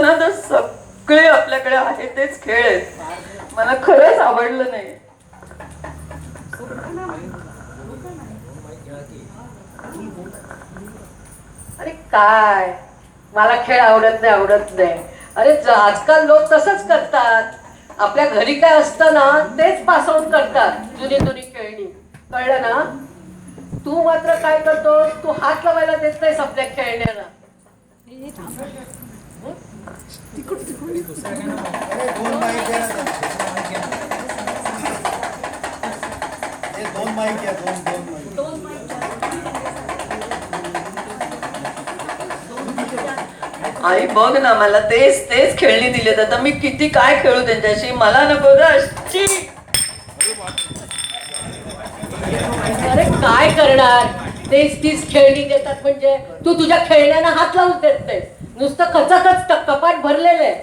ना तर सगळे आपल्याकडे आहे तेच खेळ आहेत. मला खरंच आवडलं नाही. अरे काय मला खेळ आवडत नाही. अरे आजकाल लोक तसंच करतात. आपल्या घरी काय असतं ना तेच पास आउट करतात, जुनी खेळणी. कळलं ना? तू मात्र काय करतो, तू हात लावायला देत नाहीस आपल्या खेळण्याला. आई बघ ना, मला तेच तेच खेळणी दिलेत. आता मी किती काय खेळू त्यांच्याशी. मला नको ग अशी. अरे काय करणार, तेच तीच खेळणी देतात म्हणजे तू तुझ्या खेळण्याला हात लावून देत नाहीस. नुसतं खचाखच कपाट भरलेलं आहे.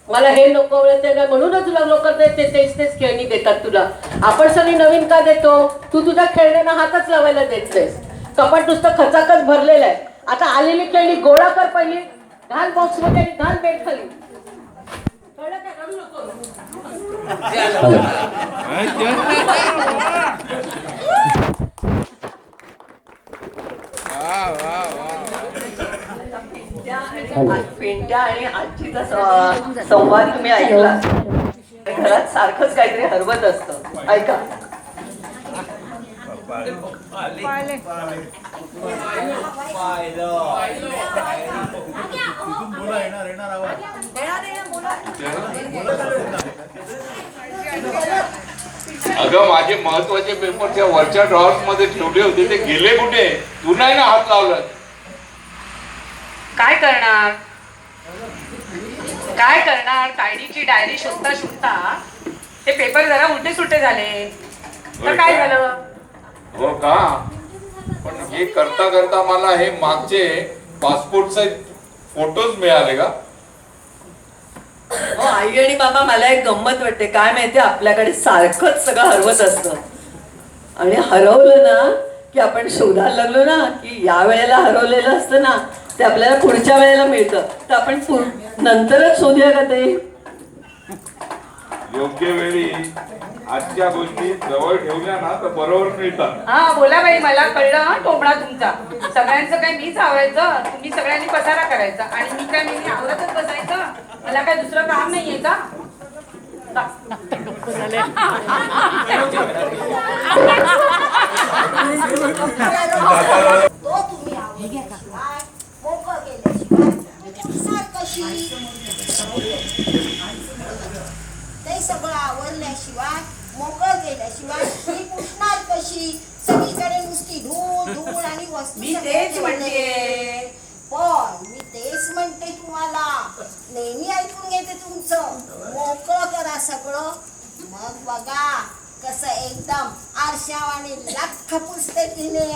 मला हे नको ते काय म्हणूनच तुला लोक तेच तेच खेळणी देतात तुला. आपण सगळी नवीन का देतो, तू तुझ्या खेळण्याला हातच लावायला देत नाहीस. कपाट नुसतं खचाखच भरलेलं आहे. आता आलेली खेळणी गोळा कर पहिली, घाल बॉक्स मध्ये आणि घाल बेड खाली. कळलं काय? करू नको. पिंट्या आणि आजीचा संवाद तुम्ही ऐकला. घरात सारखंच काहीतरी हरवत असतं. ऐका. अगं माझे महत्वाचे पेपर त्या वरच्या ड्रॉअर्स मध्ये ठेवले होते, ते गेले कुठे? तू नाही ना हात लावला? काय करणार कायडीची डायरी शोधता शोधता ते पेपर जरा उलटे सुलटे झाले तर काय झालं. हो का? पण हे करता करता मला हे मागचे पासपोर्टचे फोटोज मिळाले का? हो आई आणि बाबा, मला एक गंमत वाटते. काय माहितीये, आपल्याकडे सारखंच सगळं हरवत असतं. आणि हरवलं ना की आपण शोधायला लागलो ना की या वेळेला हरवलेलं असतं ना ते आपल्याला पुढच्या वेळेला मिळतं. तर आपण नंतरच शोधूया का ते. योग्य वेळी आजच्या गोष्टी जवळ ठेवल्या ना तर बरोबर मिळतात. हा बोला बाई, मला कळलं हा टोपणा तुमचा. सगळ्यांचं काय मीच आवरायचं, तुम्ही सगळ्यांनी पसारा करायचा आणि मी काय मी आवरतच बसायचं. मला काय दुसरं काम नाहीये का? ते सगळं आवरल्याशिवाय मोकळ केल्याशिवाय ही पुसणार कशी? सगळीकडे नुसती धूळ धूळ आणि वस्तू. मी तेच म्हणते. पण मी तेच म्हणते तुम्हाला, नेहमी ऐकून घेते तुमचं. मोकळं करा सगळं, मग बघा कसं एकदम आरशावाने लाख पुसते तिने.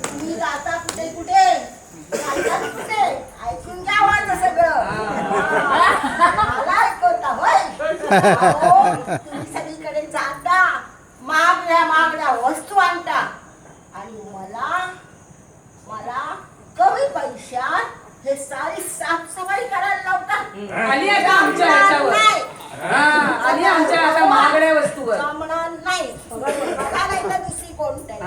तुम्ही जाता कुठे कुठे ऐकून घ्या माझं सगळं. मला ऐकवता होय? तुम्ही सगळीकडे जाता, महागड्या वस्तू आणता आणि मला कमी पैशात हे सारी साफसफाई करायला लावता. आली आता आमच्या ह्याच्यावर, आली आमच्या आता महागड्या वस्तूवर. जमणार नाही. बघा नाही तर दुसरी कोणतरी.